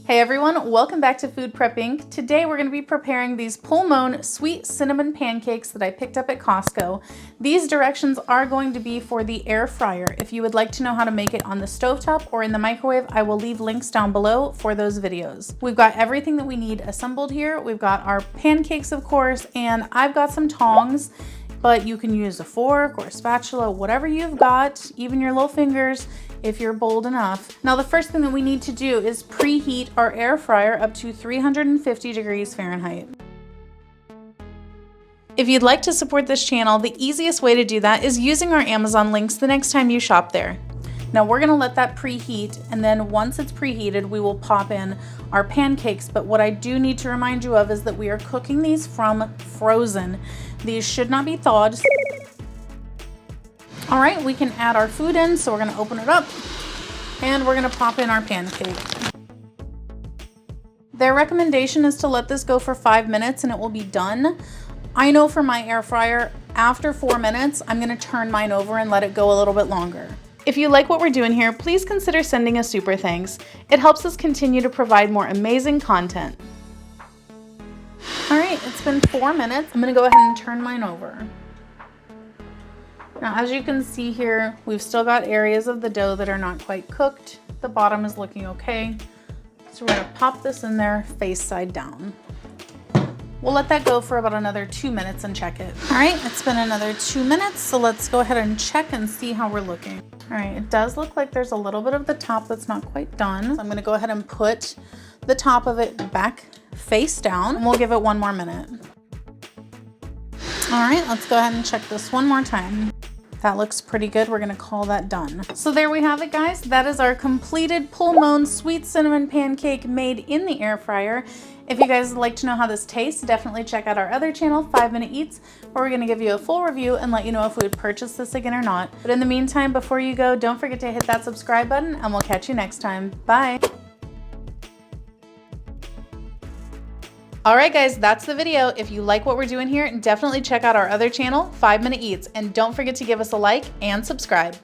Hey everyone, welcome back to Food Prep Inc. Today we're going to be preparing these Pulmuone sweet cinnamon pancakes that I picked up at Costco. These directions are going to be for the air fryer. If you would like to know how to make it on the stovetop or in the microwave, I will leave links down below for those videos. We've got everything that we need assembled here. We've got our pancakes, of course, and I've got some tongs, but you can use a fork or a spatula, whatever you've got, even your little fingers, if you're bold enough. Now, the first thing that we need to do is preheat our air fryer up to 350 degrees Fahrenheit. If you'd like to support this channel, the easiest way to do that is using our Amazon links the next time you shop there. Now we're gonna let that preheat, and then once it's preheated, we will pop in our pancakes. But what I do need to remind you of is that we are cooking these from frozen. These should not be thawed. All right, we can add our food in, so we're gonna open it up and we're gonna pop in our pancake. Their recommendation is to let this go for 5 minutes and it will be done. I know for my air fryer, after 4 minutes, I'm gonna turn mine over and let it go a little bit longer. If you like what we're doing here, please consider sending a super thanks. It helps us continue to provide more amazing content. All right, it's been 4 minutes. I'm gonna go ahead and turn mine over. Now, as you can see here, we've still got areas of the dough that are not quite cooked. The bottom is looking okay. So we're gonna pop this in there face side down. We'll let that go for about another 2 minutes and check it. All right, it's been another 2 minutes, so let's go ahead and check and see how we're looking. All right, it does look like there's a little bit of the top that's not quite done. So I'm gonna go ahead and put the top of it back face down, and we'll give it 1 more minute. All right, let's go ahead and check this one more time. That looks pretty good. We're gonna call that done. So there we have it, guys. That is our completed Pulmuone sweet cinnamon pancake made in the air fryer. If you guys would like to know how this tastes, definitely check out our other channel, 5 Minute Eats, where we're gonna give you a full review and let you know if we would purchase this again or not. But in the meantime, before you go, don't forget to hit that subscribe button and we'll catch you next time. Bye. All right, guys, that's the video. If you like what we're doing here, definitely check out our other channel, 5 Minute Eats, and don't forget to give us a like and subscribe.